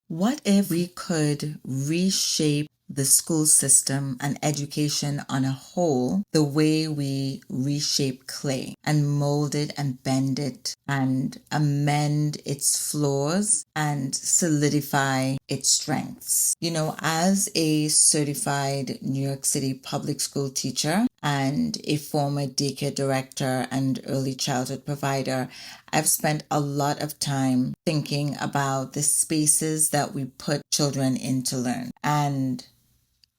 What if we could reshape the school system and education on a whole the way we reshape clay and mold it and bend it and amend its flaws and solidify its strengths? As a certified New York City public school teacher and a former daycare director and early childhood provider, I've spent a lot of time thinking about the spaces that we put children in to learn. And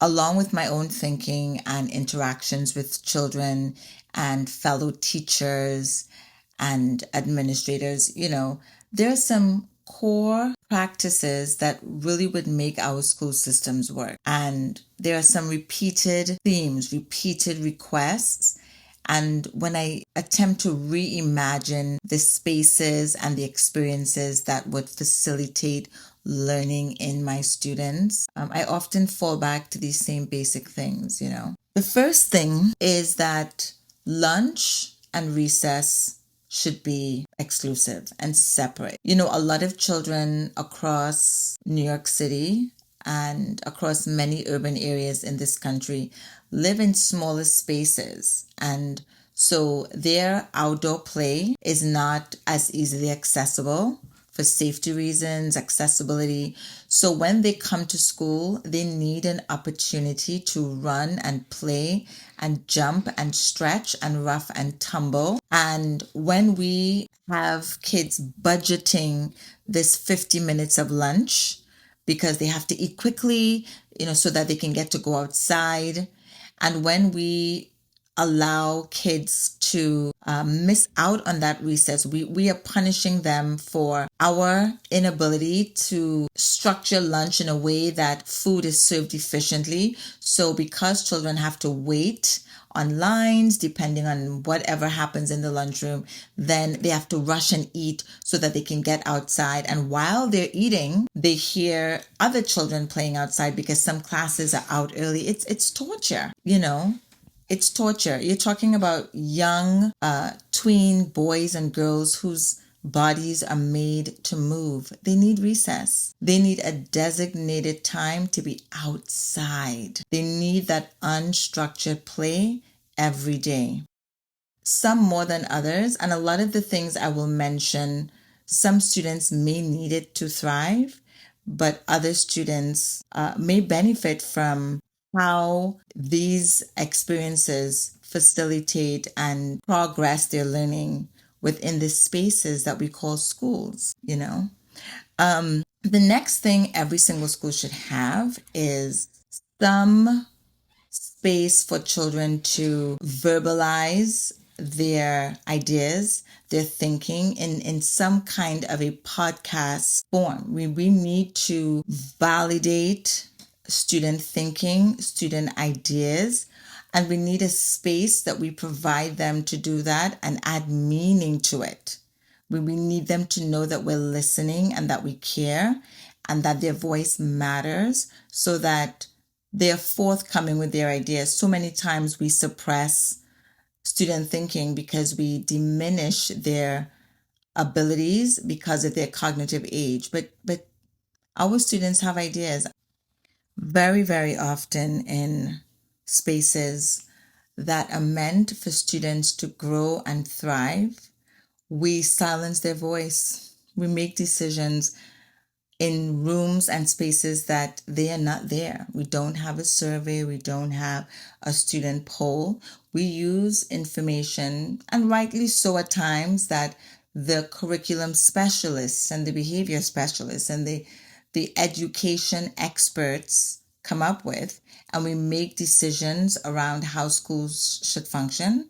along with my own thinking and interactions with children and fellow teachers and administrators, there are some core practices that really would make our school systems work. And there are some repeated themes, repeated requests. And when I attempt to reimagine the spaces and the experiences that would facilitate learning in my students, I often fall back to these same basic things. The first thing is that lunch and recess should be exclusive and separate. A lot of children across New York City and across many urban areas in this country live in smaller spaces. And so their outdoor play is not as easily accessible for safety reasons, accessibility. So when they come to school, they need an opportunity to run and play and jump and stretch and rough and tumble. And when we have kids budgeting this 50 minutes of lunch because they have to eat quickly, so that they can get to go outside. And when we allow kids to miss out on that recess, we are punishing them for our inability to structure lunch in a way that food is served efficiently. So because children have to wait on lines, depending on whatever happens in the lunchroom, then they have to rush and eat so that they can get outside. And while they're eating, they hear other children playing outside because some classes are out early. It's torture, It's torture. You're talking about young tween boys and girls whose bodies are made to move. They need recess. They need a designated time to be outside. They need that unstructured play every day. Some more than others, and a lot of the things I will mention, some students may need it to thrive, but other students may benefit from how these experiences facilitate and progress their learning within the spaces that we call schools. The next thing every single school should have is some space for children to verbalize their ideas, their thinking in some kind of a podcast form. We need to validate student thinking, student ideas, and we need a space that we provide them to do that and add meaning to it. We need them to know that we're listening and that we care and that their voice matters so that they're forthcoming with their ideas. So many times we suppress student thinking because we diminish their abilities because of their cognitive age. But our students have ideas. Very, very often in spaces that are meant for students to grow and thrive, we silence their voice. We make decisions in rooms and spaces that they are not there. We don't have a survey. We don't have a student poll. We use information, and rightly so at times, that the curriculum specialists and the behavior specialists and the education experts come up with, and we make decisions around how schools should function.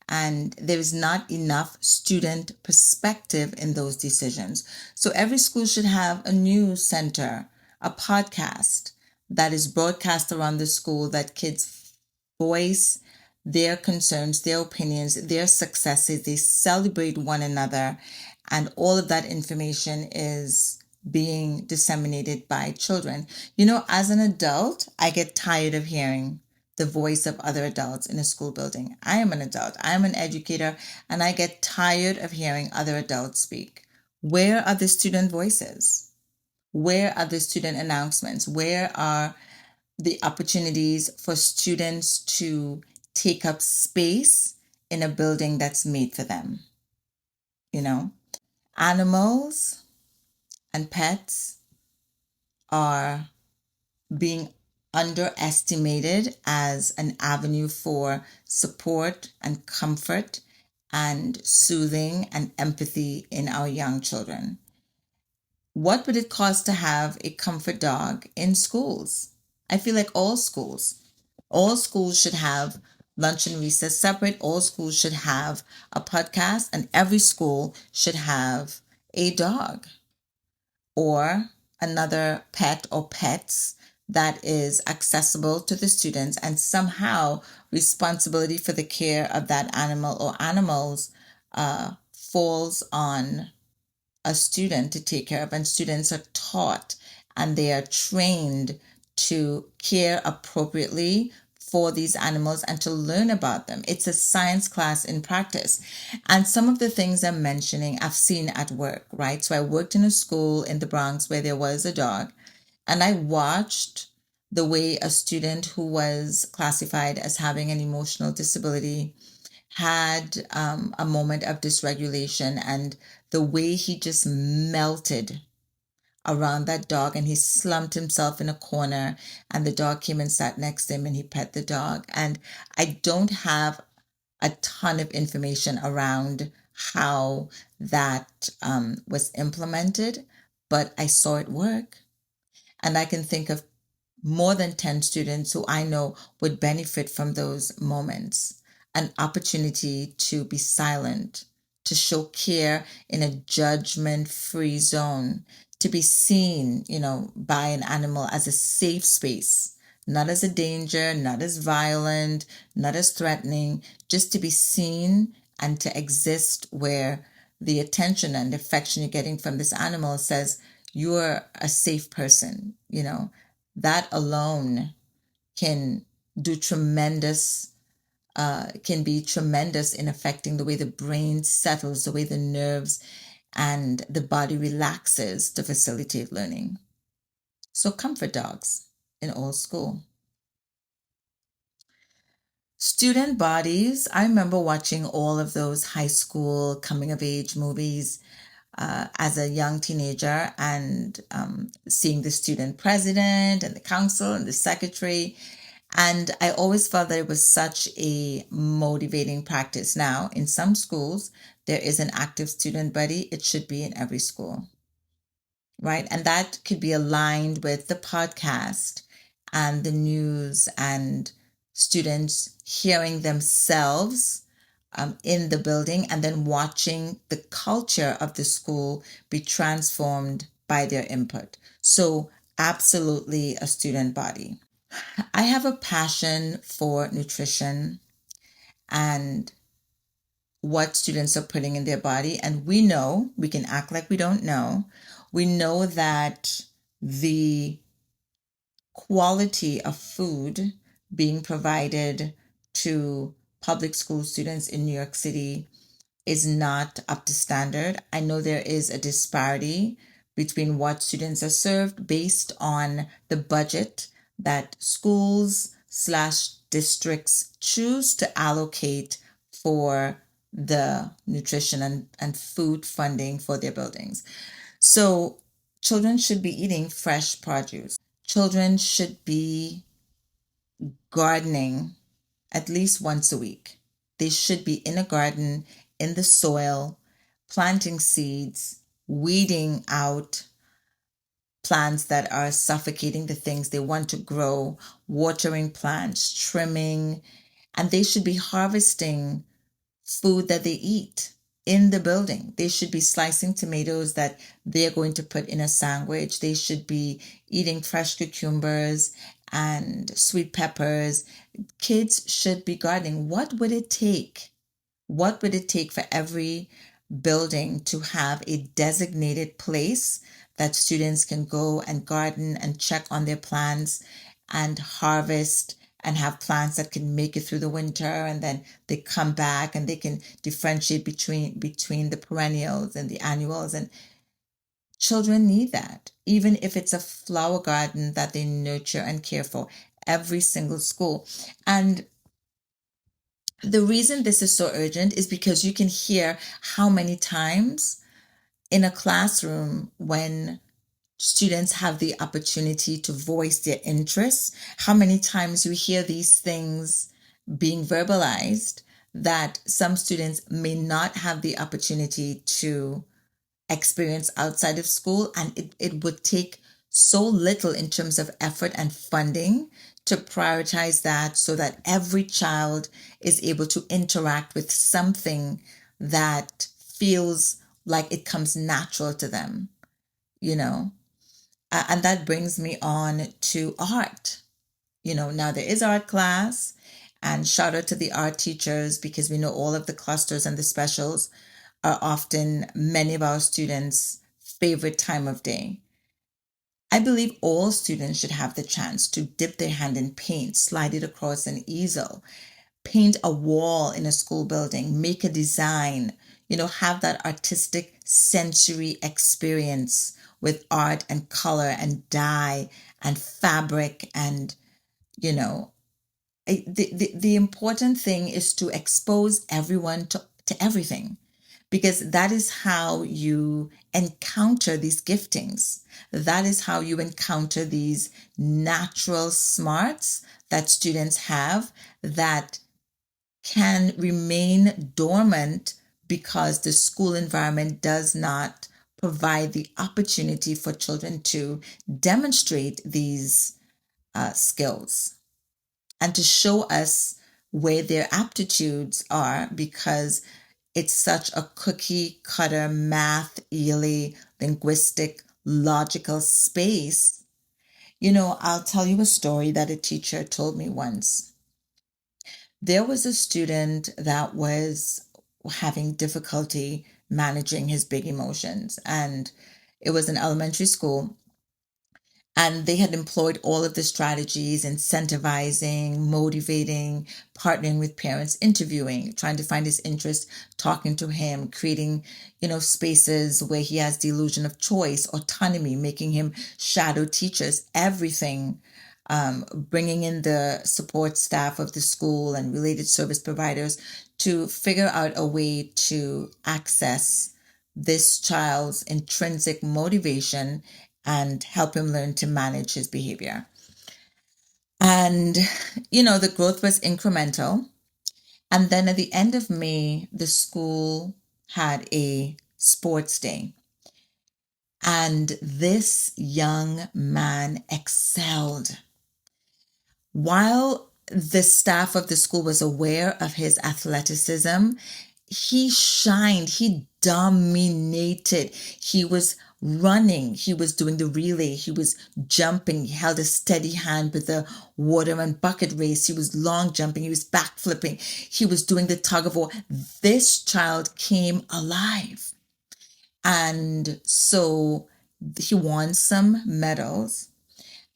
And there is not enough student perspective in those decisions. So every school should have a news center, a podcast that is broadcast around the school, that kids voice their concerns, their opinions, their successes. They celebrate one another, and all of that information is being disseminated by children. As an adult, I get tired of hearing the voice of other adults in a school building. I am an adult. I am an educator, and I get tired of hearing other adults speak. Where are the student voices? Where are the student announcements? Where are the opportunities for students to take up space in a building that's made for them? You know, animals and pets are being underestimated as an avenue for support and comfort and soothing and empathy in our young children. What would it cost to have a comfort dog in schools? I feel like all schools should have lunch and recess separate. All schools should have a podcast, and every school should have a dog or another pet or pets that is accessible to the students, and somehow responsibility for the care of that animal or animals falls on a student to take care of, and students are taught and they are trained to care appropriately for these animals and to learn about them. It's a science class in practice. And some of the things I'm mentioning, I've seen at work, right? So I worked in a school in the Bronx where there was a dog, and I watched the way a student who was classified as having an emotional disability had a moment of dysregulation, and the way he just melted around that dog, and he slumped himself in a corner, and the dog came and sat next to him and he pet the dog. And I don't have a ton of information around how that was implemented, but I saw it work. And I can think of more than 10 students who I know would benefit from those moments. An opportunity to be silent, to show care in a judgment free zone, to be seen, by an animal as a safe space, not as a danger, not as violent, not as threatening, just to be seen and to exist where the attention and affection you're getting from this animal says you're a safe person. That alone can do tremendous, can be tremendous in affecting the way the brain settles, the way the nerves and the body relaxes to facilitate learning. So comfort dogs in all school. Student bodies. I remember watching all of those high school coming of age movies as a young teenager, and seeing the student president and the council and the secretary. And I always felt that it was such a motivating practice. Now, in some schools, there is an active student buddy. It should be in every school, right? And that could be aligned with the podcast and the news and students hearing themselves in the building, and then watching the culture of the school be transformed by their input. So, absolutely a student body. I have a passion for nutrition and what students are putting in their body. And we can act like we don't know. We know that the quality of food being provided to public school students in New York City is not up to standard. I know there is a disparity between what students are served based on the budget that schools/districts choose to allocate for the nutrition and food funding for their buildings. So children should be eating fresh produce. Children should be gardening at least once a week. They should be in a garden, in the soil, planting seeds, weeding out plants that are suffocating the things they want to grow, watering plants, trimming, and they should be harvesting food that they eat in the building. They should be slicing tomatoes that they're going to put in a sandwich. They should be eating fresh cucumbers and sweet peppers. Kids should be gardening. What would it take? What would it take for every building to have a designated place that students can go and garden and check on their plants and harvest and have plants that can make it through the winter, and then they come back and they can differentiate between the perennials and the annuals? And Children need that, even if it's a flower garden that they nurture and care for. Every single school. And the reason this is so urgent is because you can hear how many times in a classroom when students have the opportunity to voice their interests, how many times you hear these things being verbalized that some students may not have the opportunity to experience outside of school. And it would take so little in terms of effort and funding to prioritize that so that every child is able to interact with something that feels like it comes natural to them, you know? And that brings me on to art. Now there is art class, and shout out to the art teachers because we know all of the clusters and the specials are often many of our students' favorite time of day. I believe all students should have the chance to dip their hand in paint, slide it across an easel, paint a wall in a school building, make a design, have that artistic sensory experience with art and color and dye and fabric. And, the important thing is to expose everyone to everything, because that is how you encounter these giftings. That is how you encounter these natural smarts that students have that can remain dormant because the school environment does not provide the opportunity for children to demonstrate these skills and to show us where their aptitudes are, because it's such a cookie cutter math, ELA, linguistic, logical space. I'll tell you a story that a teacher told me once. There was a student that was having difficulty managing his big emotions, and it was an elementary school. And they had employed all of the strategies, incentivizing, motivating, partnering with parents, interviewing, trying to find his interest, talking to him, creating, spaces where he has the illusion of choice, autonomy, making him shadow teachers, everything, bringing in the support staff of the school and related service providers to figure out a way to access this child's intrinsic motivation and help him learn to manage his behavior. And, the growth was incremental. And then at the end of May, the school had a sports day. And this young man excelled. While the staff of the school was aware of his athleticism, he shined, he dominated. He was running, he was doing the relay, he was jumping, he held a steady hand with the water and bucket race, he was long jumping, he was back flipping, he was doing the tug of war. This child came alive. And so he won some medals.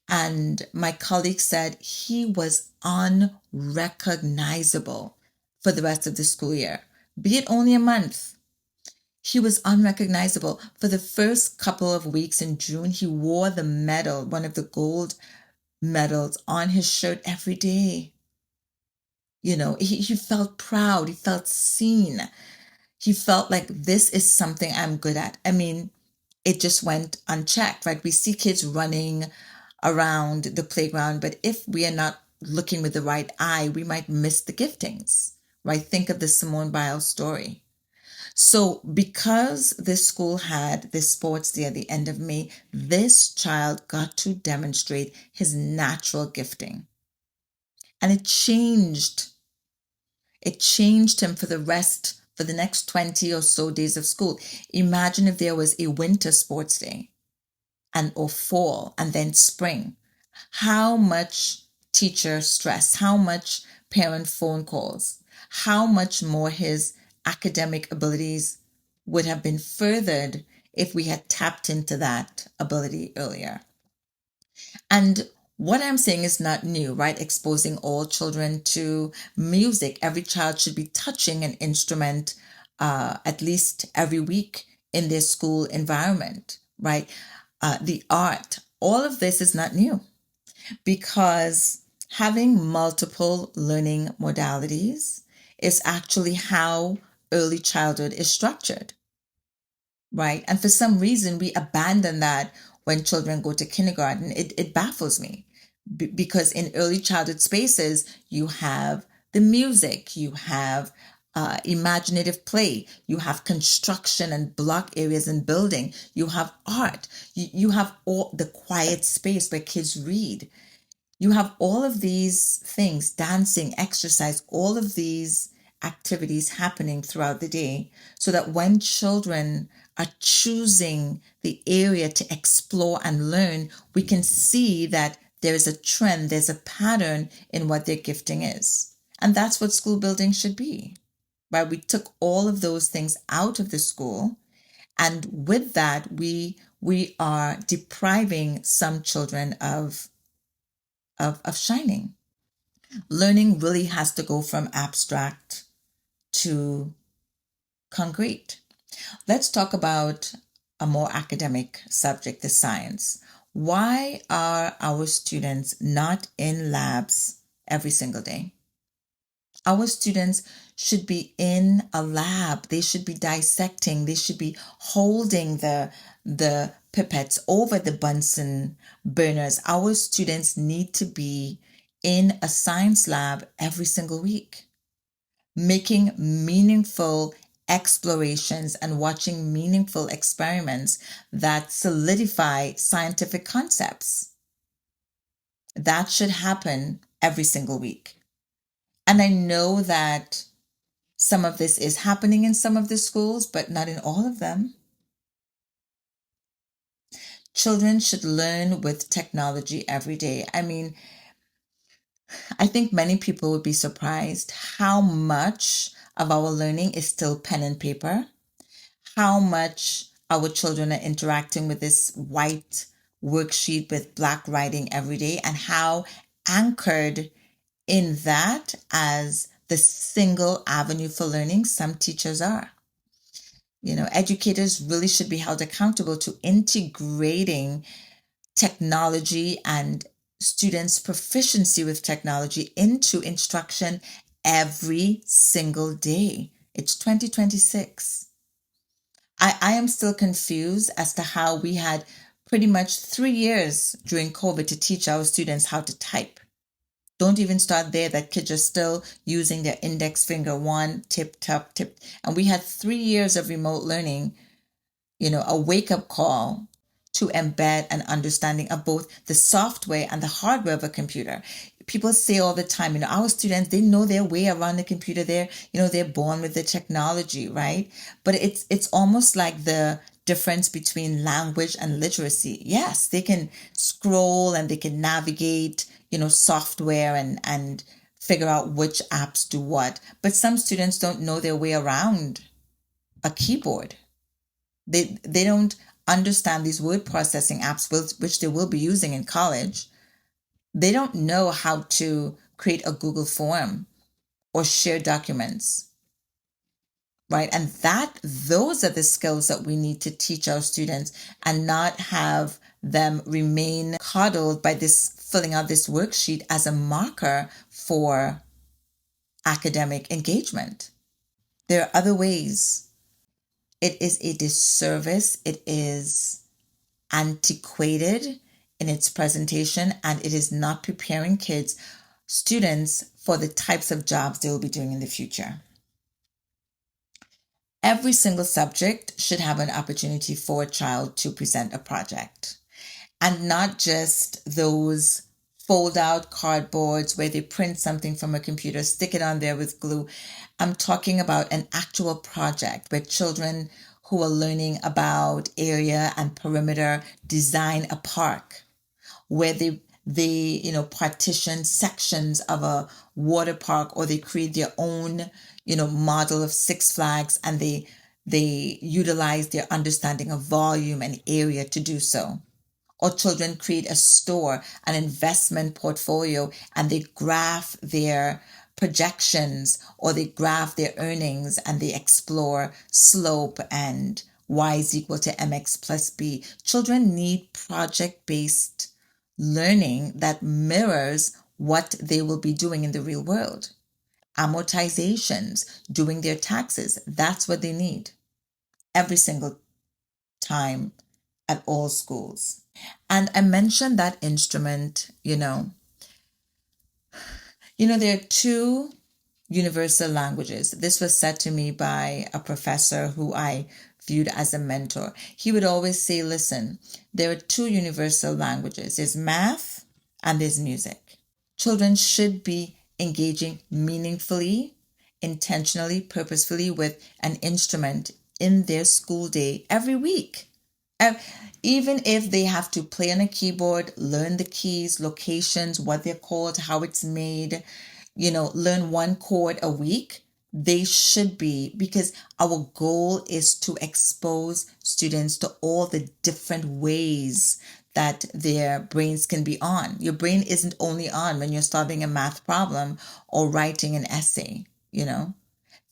And my colleague said he was unrecognizable for the rest of the school year, be it only a month. He was unrecognizable. For the first couple of weeks in June, he wore the medal, one of the gold medals, on his shirt every day. He felt proud. He felt seen. He felt like this is something I'm good at. I mean, it just went unchecked, right? We see kids running around the playground, but if we are not looking with the right eye, we might miss the giftings, right? Think of the Simone Biles story. So because this school had this sports day at the end of May, this child got to demonstrate his natural gifting. And it changed. It changed him for the next 20 or so days of school. Imagine if there was a winter sports day or fall and then spring. How much teacher stress, how much parent phone calls, how much more his academic abilities would have been furthered if we had tapped into that ability earlier. And what I'm saying is not new, right? Exposing all children to music. Every child should be touching an instrument at least every week in their school environment, right? The art, all of this is not new because having multiple learning modalities is actually how early childhood is structured, right? And for some reason, we abandon that when children go to kindergarten. It baffles me because in early childhood spaces, you have the music, you have imaginative play, you have construction and block areas and building, you have art, you have all the quiet space where kids read. You have all of these things, dancing, exercise, all of these activities happening throughout the day so that when children are choosing the area to explore and learn, we can see that there is a trend, there's a pattern in what their gifting is. And that's what school building should be, right? We took all of those things out of the school. And with that, we are depriving some children of shining. Learning really has to go from abstract to concrete. Let's talk about a more academic subject, the science. Why are our students not in labs every single day? Our students should be in a lab. They should be dissecting. They should be holding the pipettes over the Bunsen burners. Our students need to be in a science lab every single week, making meaningful explorations and watching meaningful experiments that solidify scientific concepts. That should happen every single week. And I know that some of this is happening in some of the schools, but not in all of them. Children should learn with technology every day. I mean, I think many people would be surprised how much of our learning is still pen and paper, how much our children are interacting with this white worksheet with black writing every day, and how anchored in that as the single avenue for learning some teachers are. Educators really should be held accountable to integrating technology and students' proficiency with technology into instruction every single day. It's 2026. I am still confused as to how we had pretty much 3 years during COVID to teach our students how to type. Don't even start there, that kids are still using their index finger, one, tip, tap, tip. And we had 3 years of remote learning, a wake-up call to embed an understanding of both the software and the hardware of a computer. People say all the time, our students, they know their way around the computer. They're born with the technology, right? But it's almost like the difference between language and literacy. Yes, they can scroll and they can navigate, software and figure out which apps do what. But some students don't know their way around a keyboard. They don't understand these word processing apps, which they will be using in college. They don't know how to create a Google form or share documents, right? And those are the skills that we need to teach our students and not have them remain coddled by this filling out this worksheet as a marker for academic engagement. There are other ways. It is a disservice. It is antiquated in its presentation, and it is not preparing students for the types of jobs they will be doing in the future. Every single subject should have an opportunity for a child to present a project, and not just those fold out cardboards where they print something from a computer, stick it on there with glue. I'm talking about an actual project where children who are learning about area and perimeter design a park, where they partition sections of a water park, or they create their own model of Six Flags, and they utilize their understanding of volume and area to do so. Or children create a store, an investment portfolio, and they graph their projections or they graph their earnings and they explore slope and y is equal to mx plus b. Children need project-based learning that mirrors what they will be doing in the real world. Amortizations, doing their taxes, that's what they need every single time at all schools. And I mentioned that instrument, there are two universal languages. This was said to me by a professor who I viewed as a mentor. He would always say, listen, there are two universal languages. There's math and there's music. Children should be engaging meaningfully, intentionally, purposefully with an instrument in their school day every week. Even if they have to play on a keyboard, learn the keys, locations, what they're called, how it's made, learn one chord a week, they should be, because our goal is to expose students to all the different ways that their brains can be on. Your brain isn't only on when you're solving a math problem or writing an essay,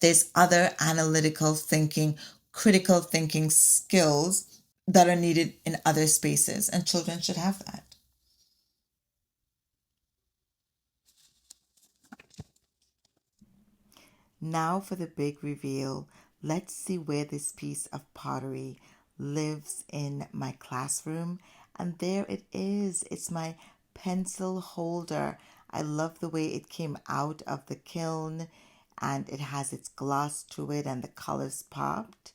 There's other analytical thinking, critical thinking skills that are needed in other spaces, and children should have that. Now for the big reveal. Let's see where this piece of pottery lives in my classroom. And there it is. It's my pencil holder. I love the way it came out of the kiln, and it has its gloss to it and the colors popped.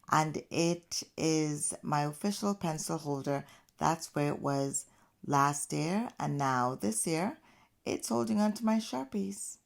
And it is my official pencil holder. That's where it was last year, and now this year it's holding on to my Sharpies.